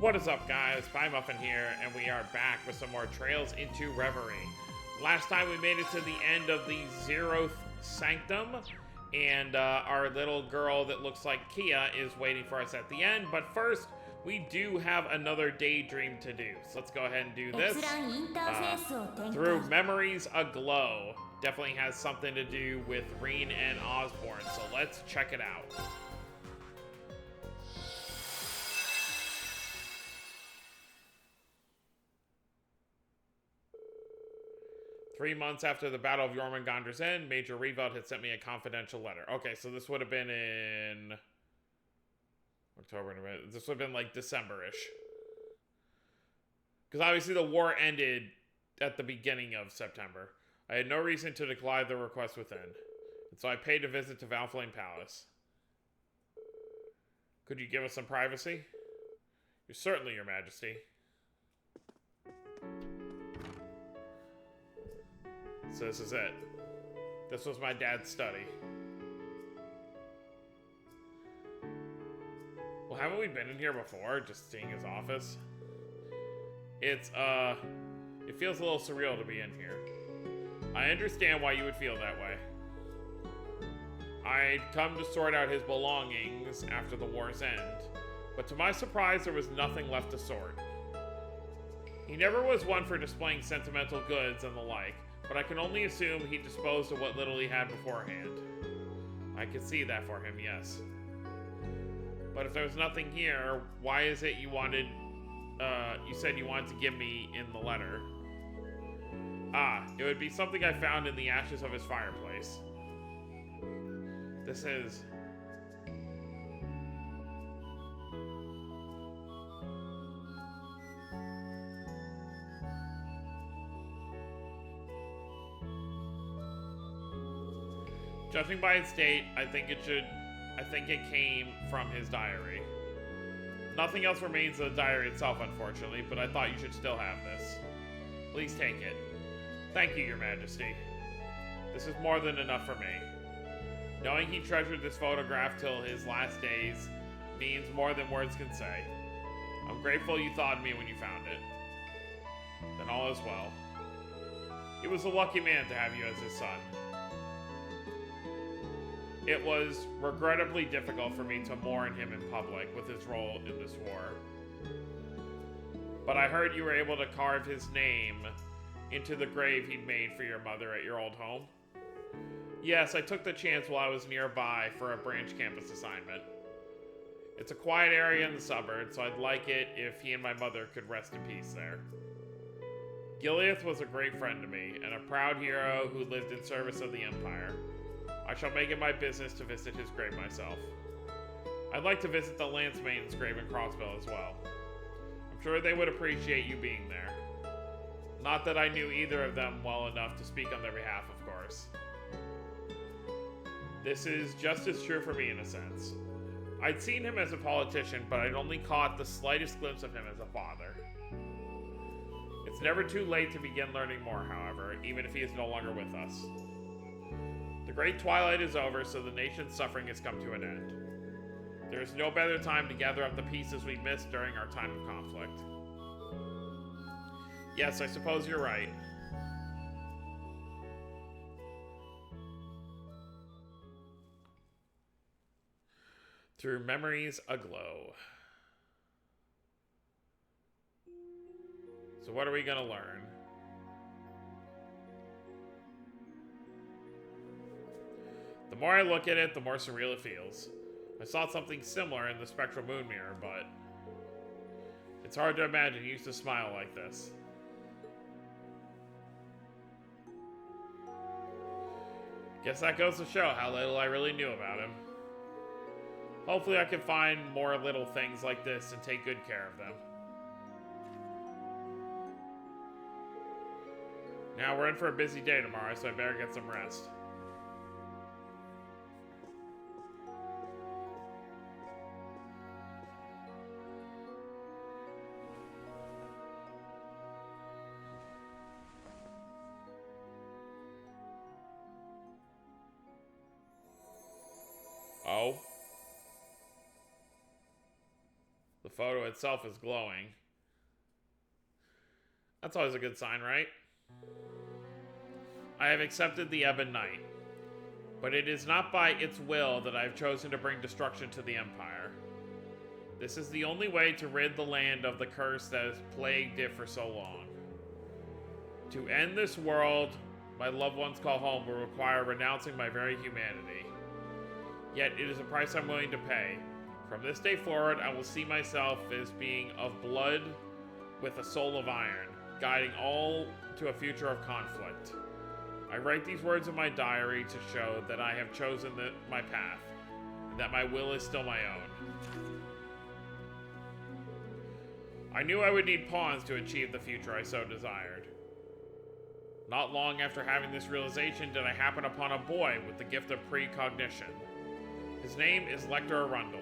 What is up, guys? Pie Muffin here, and we are back with some more Trails into Reverie. Last time we made it to the end of the Zeroth Sanctum, and our little girl that looks like Kia is waiting for us at the end, but first, we do have another daydream to do. So let's go ahead and do this. Through Memories Aglow. Definitely has something to do with Reen and Osborne, so let's check it out. Three months after the Battle of Jormungandr's End, Major Revolt had sent me a confidential letter. Okay, so this would have been in October. This would have been like December-ish. Because obviously the war ended at the beginning of September. I had no reason to decline the request within. And so I paid a visit to Valflame Palace. Could you give us some privacy? Certainly, Your Majesty. So this is it. This was my dad's study. Well, haven't we been in here before? Just seeing his office? It feels a little surreal to be in here. I understand why you would feel that way. I'd come to sort out his belongings after the war's end, but to my surprise, there was nothing left to sort. He never was one for displaying sentimental goods and the like, but I can only assume he disposed of what little he had beforehand. I could see that for him, yes. But if there was nothing here, why is it you wanted, you said you wanted to give me in the letter? Ah, it would be something I found in the ashes of his fireplace. This is... Judging by its date, I think it came from his diary. Nothing else remains of the diary itself, unfortunately, but I thought you should still have this. Please take it. Thank you, Your Majesty. This is more than enough for me. Knowing he treasured this photograph till his last days means more than words can say. I'm grateful you thought of me when you found it. Then all is well. He was a lucky man to have you as his son. It was regrettably difficult for me to mourn him in public with his role in this war. But I heard you were able to carve his name into the grave he'd made for your mother at your old home. Yes, I took the chance while I was nearby for a branch campus assignment. It's a quiet area in the suburbs, so I'd like it if he and my mother could rest in peace there. Gileath was a great friend to me, and a proud hero who lived in service of the Empire. I shall make it my business to visit his grave myself. I'd like to visit the Lance Maiden's grave in Crossville as well. I'm sure they would appreciate you being there. Not that I knew either of them well enough to speak on their behalf, of course. This is just as true for me in a sense. I'd seen him as a politician, but I'd only caught the slightest glimpse of him as a father. It's never too late to begin learning more, however, even if he is no longer with us. The Great Twilight is over, so the nation's suffering has come to an end. There is no better time to gather up the pieces we missed during our time of conflict. Yes, I suppose you're right. Through Memories Aglow. So what are we gonna learn? The more I look at it, the more surreal it feels. I saw something similar in the Spectral Moon Mirror, but it's hard to imagine he used to smile like this. Guess that goes to show how little I really knew about him. Hopefully I can find more little things like this and take good care of them. Now we're in for a busy day tomorrow, so I better get some rest. Oh. The photo itself is glowing. That's always a good sign, right? I have accepted the Ebon Knight, but it is not by its will that I have chosen to bring destruction to the Empire. This is the only way to rid the land of the curse that has plagued it for so long. To end this world my loved ones call home will require renouncing my very humanity. Yet it is a price I'm willing to pay. From this day forward, I will see myself as being of blood with a soul of iron, guiding all to a future of conflict. I write these words in my diary to show that I have chosen my path, and that my will is still my own. I knew I would need pawns to achieve the future I so desired. Not long after having this realization did I happen upon a boy with the gift of precognition. His name is Lecter Arundel.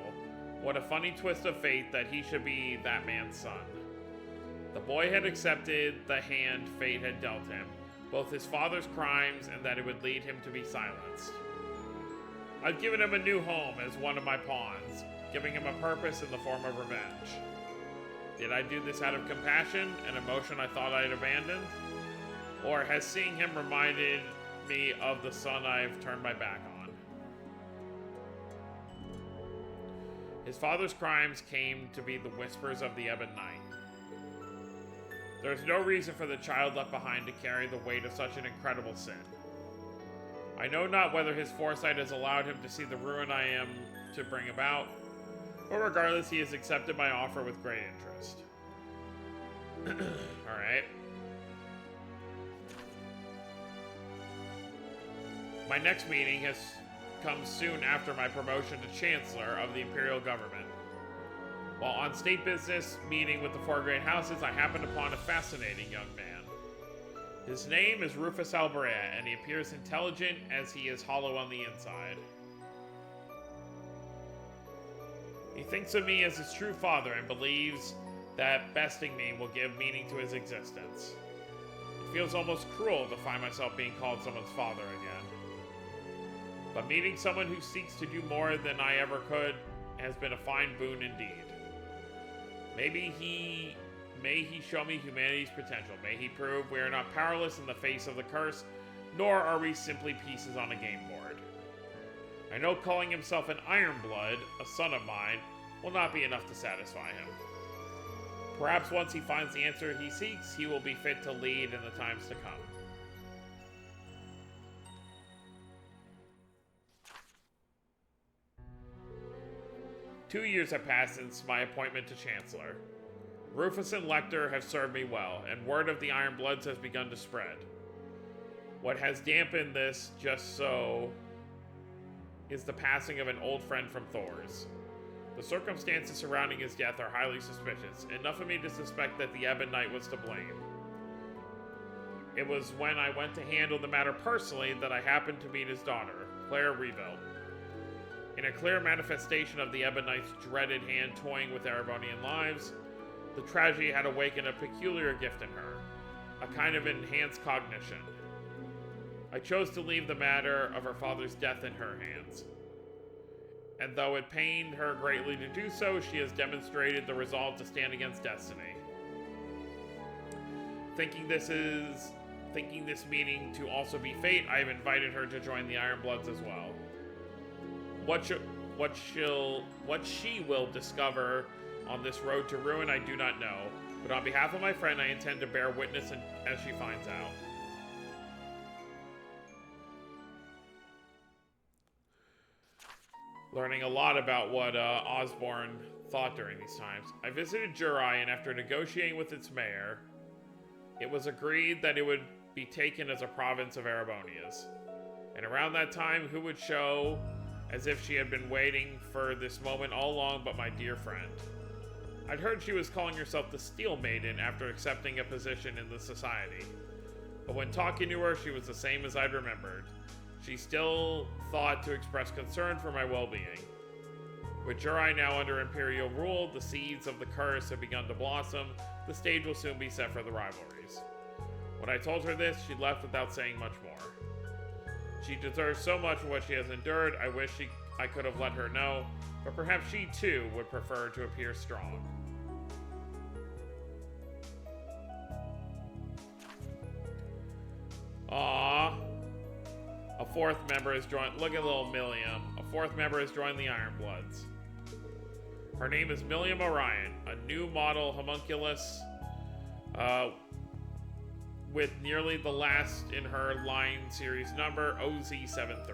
What a funny twist of fate that he should be that man's son. The boy had accepted the hand fate had dealt him, both his father's crimes and that it would lead him to be silenced. I've given him a new home as one of my pawns, giving him a purpose in the form of revenge. Did I do this out of compassion, an emotion I thought I had abandoned? Or has seeing him reminded me of the son I've turned my back on? His father's crimes came to be the whispers of the Ebon Knight. There is no reason for the child left behind to carry the weight of such an incredible sin. I know not whether his foresight has allowed him to see the ruin I am to bring about, but regardless, he has accepted my offer with great interest. Alright. My next meeting has come soon after my promotion to Chancellor of the Imperial Government. While on state business meeting with the four great houses, I happened upon a fascinating young man. His name is Rufus Alberea, and he appears intelligent as he is hollow on the inside. He thinks of me as his true father and believes that besting me will give meaning to his existence. It feels almost cruel to find myself being called someone's father again. But meeting someone who seeks to do more than I ever could has been a fine boon indeed. May he show me humanity's potential. May he prove we are not powerless in the face of the curse, nor are we simply pieces on a game board. I know calling himself an Ironblood, a son of mine, will not be enough to satisfy him. Perhaps once he finds the answer he seeks, he will be fit to lead in the times to come. Two years have passed since my appointment to Chancellor. Rufus and Lecter have served me well, and word of the Iron Bloods has begun to spread. What has dampened this just so is the passing of an old friend from Thor's. The circumstances surrounding his death are highly suspicious, enough of me to suspect that the Ebon Knight was to blame. It was when I went to handle the matter personally that I happened to meet his daughter, Claire Reverie. In a clear manifestation of the Ebon Knight's dreaded hand toying with Erebonian lives, the tragedy had awakened a peculiar gift in her, a kind of enhanced cognition. I chose to leave the matter of her father's death in her hands. And though it pained her greatly to do so, she has demonstrated the resolve to stand against destiny. Thinking this meeting to also be fate, I have invited her to join the Iron Bloods as well. What she will discover on this road to ruin, I do not know, but on behalf of my friend, I intend to bear witness as she finds out. Learning a lot about what Osborne thought during these times. I visited Jurai, and after negotiating with its mayor, it was agreed that it would be taken as a province of Erebonia's. And around that time, who would show as if she had been waiting for this moment all along but my dear friend. I'd heard she was calling herself the Steel Maiden after accepting a position in the society. But when talking to her, she was the same as I'd remembered. She still thought to express concern for my well-being. With Jurai now under Imperial rule, the seeds of the curse have begun to blossom. The stage will soon be set for the rivalries. When I told her this, she left without saying much more. She deserves so much for what she has endured. I wish I could have let her know But perhaps she too would prefer to appear strong. Aww. A fourth member has joined. Look at little Milliam. A fourth member has joined the Ironbloods. Her name is Milliam Orion, a new model homunculus with nearly the last in her line series number, OZ73.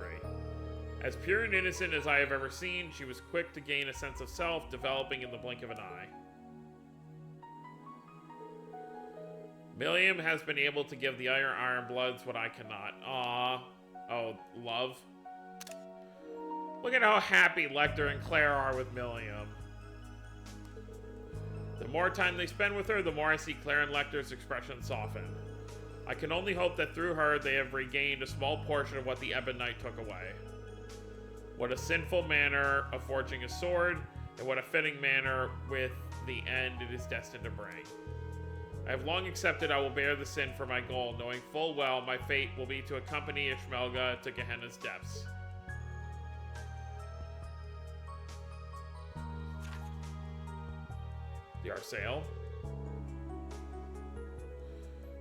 As pure and innocent as I have ever seen, she was quick to gain a sense of self, developing in the blink of an eye. Milliam has been able to give the other Ironbloods what I cannot. Aww. Oh, love. Look at how happy Lecter and Claire are with Milliam. The more time they spend with her, the more I see Claire and Lecter's expression soften. I can only hope that through her, they have regained a small portion of what the Ebon Knight took away. What a sinful manner of forging a sword, and what a fitting manner with the end it is destined to bring. I have long accepted I will bear the sin for my goal, knowing full well my fate will be to accompany Ishmelga to Gehenna's depths. The Arsail.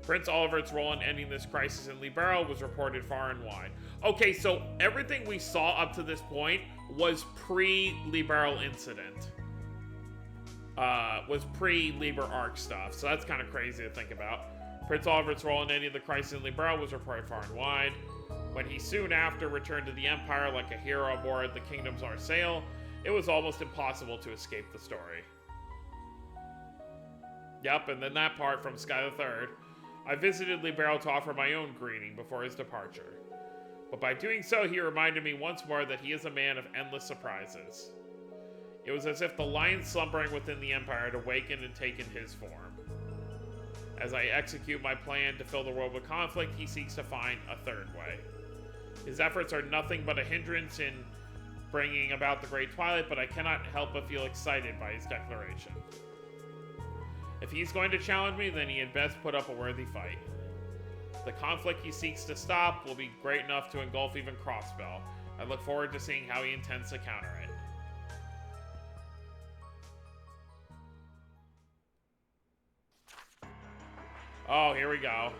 Prince Olivert's role in ending this crisis in Libero was reported far and wide. Okay, so everything we saw up to this point was pre-Libero incident. Was pre-Liber Arc stuff, so that's kind of crazy to think about. Prince Olivert's role in ending the crisis in Libero was reported far and wide. When he soon after returned to the Empire like a hero aboard the Kingdom's Arsail, it was almost impossible to escape the story. Yep, and then that part from Sky the Third. I visited Libero to offer my own greeting before his departure. But by doing so, he reminded me once more that he is a man of endless surprises. It was as if the lion slumbering within the Empire had awakened and taken his form. As I execute my plan to fill the world with conflict, he seeks to find a third way. His efforts are nothing but a hindrance in bringing about the Great Twilight, but I cannot help but feel excited by his declaration. If he's going to challenge me, then he had best put up a worthy fight. The conflict he seeks to stop will be great enough to engulf even Crossbell. I look forward to seeing how he intends to counter it. Oh, here we go.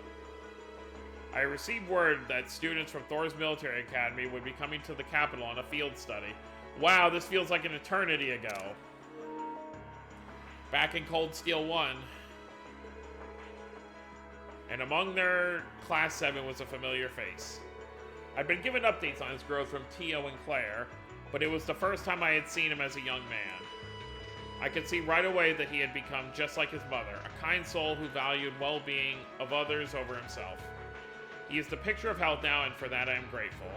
I received word that students from Thor's Military Academy would be coming to the capital on a field study. Wow, this feels like an eternity ago. Back in Cold Steel 1. And among their Class 7 was a familiar face. I'd been given updates on his growth from Tio and Claire, but it was the first time I had seen him as a young man. I could see right away that he had become just like his mother, a kind soul who valued well-being of others over himself. He is the picture of health now, and for that I am grateful.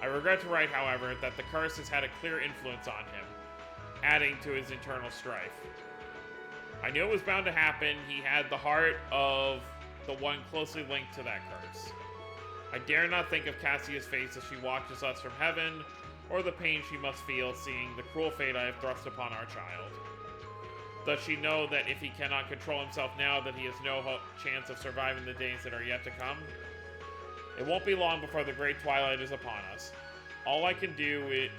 I regret to write, however, that the curse has had a clear influence on him, adding to his internal strife. I knew it was bound to happen. He had the heart of the one closely linked to that curse. I dare not think of Cassia's face as she watches us from heaven, or the pain she must feel seeing the cruel fate I have thrust upon our child. Does she know that if he cannot control himself now, that he has no chance of surviving the days that are yet to come? It won't be long before the Great Twilight is upon us. All I can do is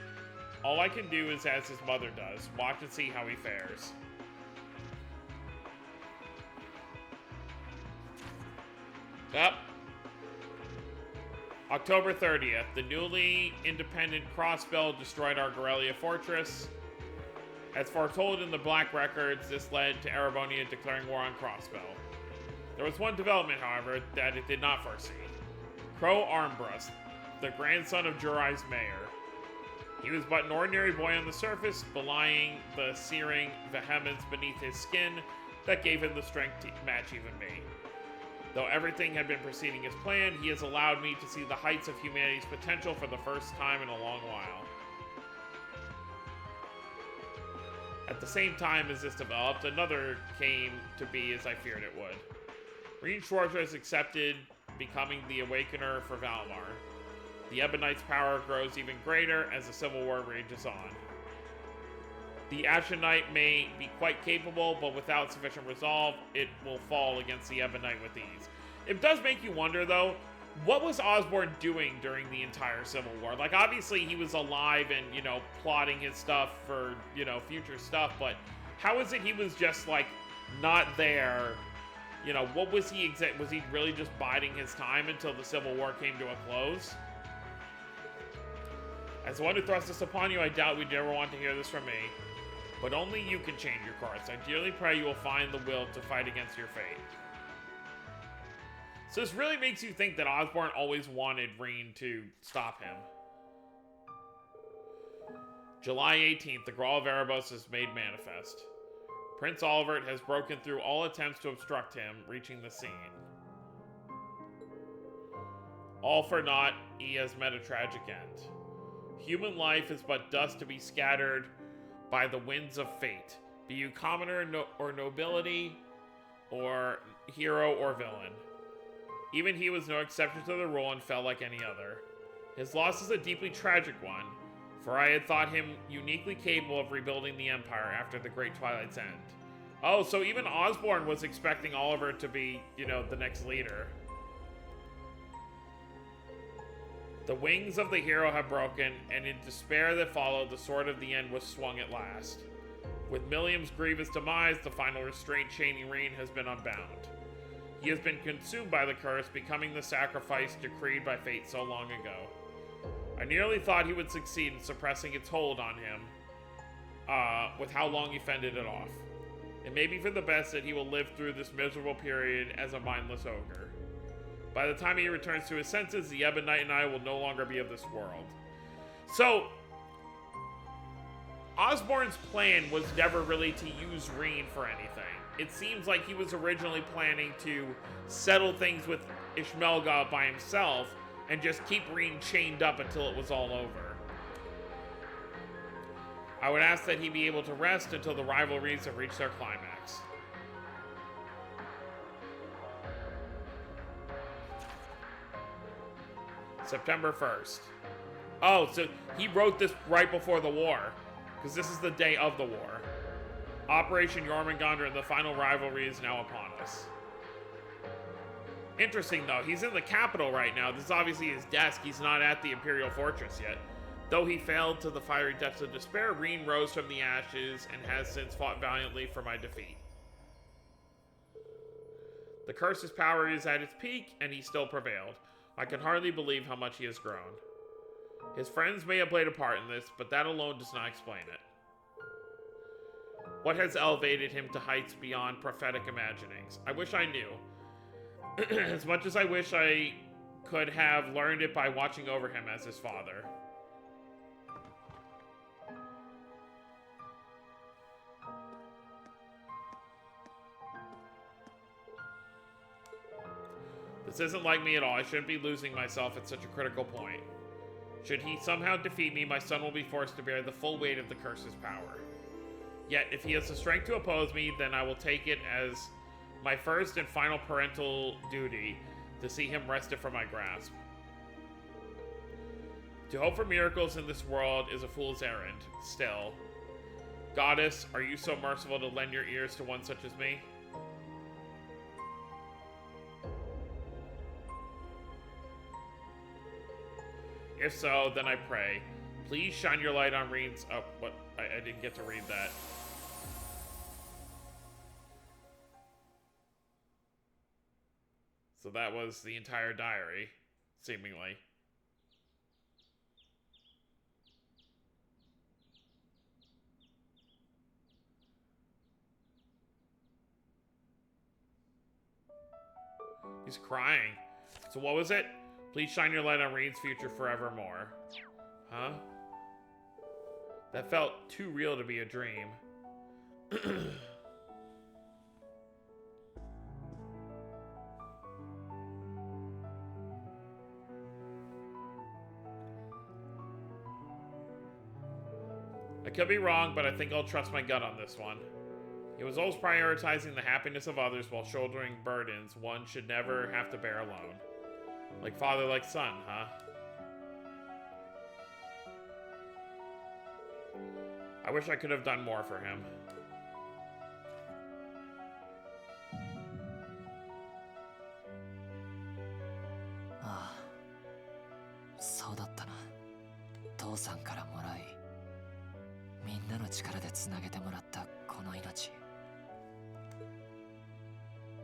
as his mother does, watch and see how he fares. Up. October 30th, the newly independent Crossbell destroyed our Gorelia fortress. As foretold in the Black Records, this led to Erebonia declaring war on Crossbell. There was one development, however, that it did not foresee. Crow Armbrust, the grandson of Jurai's mayor. He was but an ordinary boy on the surface, belying the searing vehemence beneath his skin that gave him the strength to match even me. Though everything had been proceeding as planned, he has allowed me to see the heights of humanity's potential for the first time in a long while. At the same time as this developed, another came to be as I feared it would. Rean Schwarzer has accepted becoming the Awakener for Valimar. The Ebon Knight's power grows even greater as the Civil War rages on. The Ashen Knight may be quite capable, but without sufficient resolve, it will fall against the Ebon Knight with ease. It does make you wonder, though, what was Osborne doing during the entire Civil War? Like, obviously he was alive and, you know, plotting his stuff for, you know, future stuff, but how is it he was just, like, not there? You know, what was he was he really just biding his time until the Civil War came to a close? As the one who thrust this upon you, I doubt we'd ever want to hear this from me. But only you can change your course. I dearly pray you will find the will to fight against your fate. So this really makes you think that Osborne always wanted Reen to stop him. July 18th, the Grawl of Erebos is made manifest. Prince Olivert has broken through all attempts to obstruct him reaching the scene. All for naught, he has met a tragic end. Human life is but dust to be scattered by the winds of fate, be you commoner or nobility, or hero or villain. Even he was no exception to the rule and fell like any other. His loss is a deeply tragic one, for I had thought him uniquely capable of rebuilding the Empire after the Great Twilight's end. Oh, so even Osborne was expecting Oliver to be, you know, the next leader. The wings of the hero have broken, and in despair that followed, the sword of the end was swung at last. With Milliam's grievous demise, the final restraint chaining Reen has been unbound. He has been consumed by the curse, becoming the sacrifice decreed by fate so long ago. I nearly thought he would succeed in suppressing its hold on him, with how long he fended it off. It may be for the best that he will live through this miserable period as a mindless ogre. By the time he returns to his senses, the Ebonite and I will no longer be of this world. So, Osborne's plan was never really to use Reen for anything. It seems like he was originally planning to settle things with Ishmelga by himself and just keep Reen chained up until it was all over. I would ask that he be able to rest until the rivalries have reached their climax. September 1st. Oh, so he wrote this right before the war, because this is the day of the war. Operation Jormungandr and the final rivalry is now upon us. Interesting, though. He's in the capital right now. This is obviously his desk. He's not at the Imperial Fortress yet. Though he fell to the fiery depths of despair, Reen rose from the ashes and has since fought valiantly for my defeat. The curse's power is at its peak, and he still prevailed. I can hardly believe how much he has grown. His friends may have played a part in this, but that alone does not explain it. What has elevated him to heights beyond prophetic imaginings? I wish I knew. As much as I wish I could have learned it by watching over him as his father. This isn't like me at all. I shouldn't be losing myself at such a critical point. Should he somehow defeat me, my son will be forced to bear the full weight of the curse's power. Yet, if he has the strength to oppose me, then I will take it as my first and final parental duty to see him wrested from my grasp. To hope for miracles in this world is a fool's errand. Still, Goddess, are you so merciful to lend your ears to one such as me? If so, then I pray, please shine your light on Reen's... Oh, what? I didn't get to read that. So that was the entire diary, seemingly. He's crying. So what was it? Please shine your light on Reen's future forevermore. Huh? That felt too real to be a dream. I could be wrong, but I think I'll trust my gut on this one. He was always prioritizing the happiness of others while shouldering burdens one should never have to bear alone. Like father, like son, huh? I wish I could have done more for him. Ah, さんからもらい、みんなの力でつなげてもらったこの命。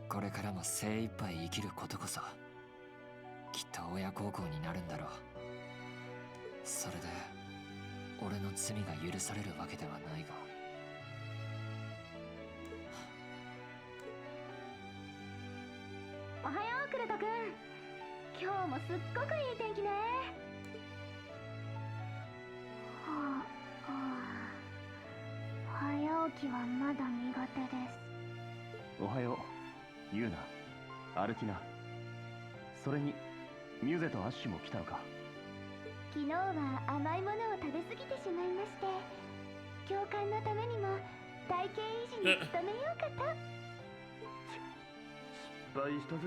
これからも精一杯生きることこそきっと親孝行になるんだろう。それで俺の罪が許されるわけではないが。おはようクルト君。今日もすっごくいい天気ね。早起きはまだ苦手です。おはよう、ユーナ、アルティナ。それにミュゼとアッシュも来たのか。昨日は甘いものを食べ過ぎてしまいまして、教官のためにも体型維持に努めようかと。失敗したぜ。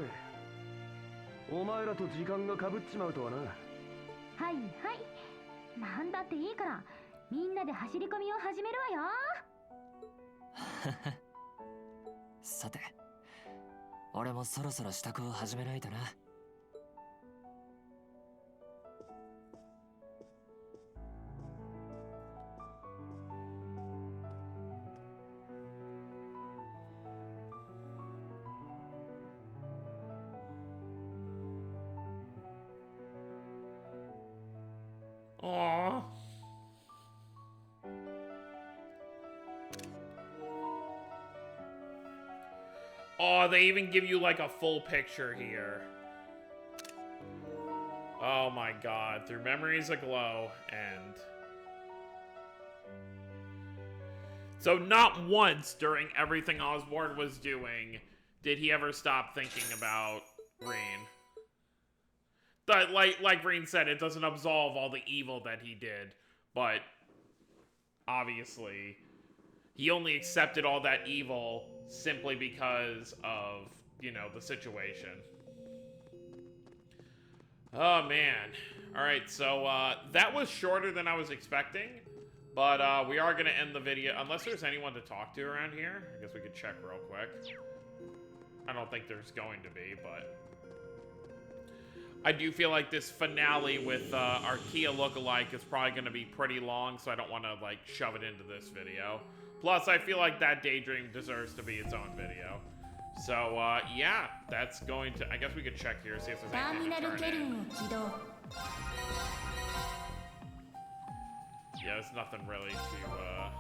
お前らと時間がかぶっちまうとはな。はいはい、なんだっていいからみんなで走り込みを始めるわよ。さて、俺もそろそろ支度を始めないとな。Aww. Oh, they even give you like a full picture here. Oh my god. Through memories aglow and... So not once during everything Osborne was doing did he ever stop thinking about Reen. But like Reen said, it doesn't absolve all the evil that he did, but obviously he only accepted all that evil simply because of, you know, the situation. Oh man. Alright, so that was shorter than I was expecting, but we are going to end the video, unless there's anyone to talk to around here. I guess we could check real quick. I don't think there's going to be, but I do feel like this finale with our Kia lookalike is probably going to be pretty long, so I don't want to, like, shove it into this video. Plus, I feel like that daydream deserves to be its own video. So, yeah, that's going to... I guess we could check here, see if there's anything to turn in. Yeah, there's nothing really to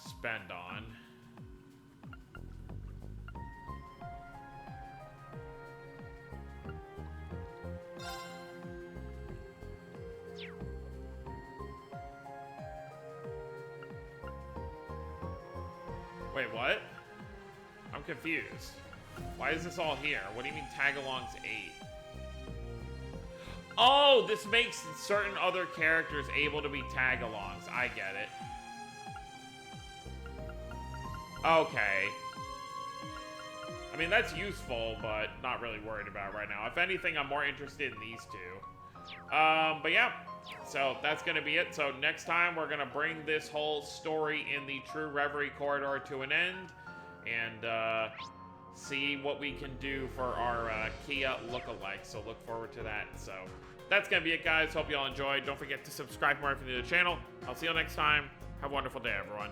spend on. Wait, what? I'm confused. Why is this all here? What do you mean tag-along's 8? Oh, this makes certain other characters able to be tag-alongs. I get it. Okay. I mean, that's useful, but not really worried about right now. If anything, I'm more interested in these two. But yeah. So that's going to be it. So next time we're going to bring this whole story in the True Reverie corridor to an end and see what we can do for our Kia lookalike. So look forward to that. So that's going to be it, guys. Hope you all enjoyed. Don't forget to subscribe more if you're new to the channel. I'll see you next time. Have a wonderful day, everyone.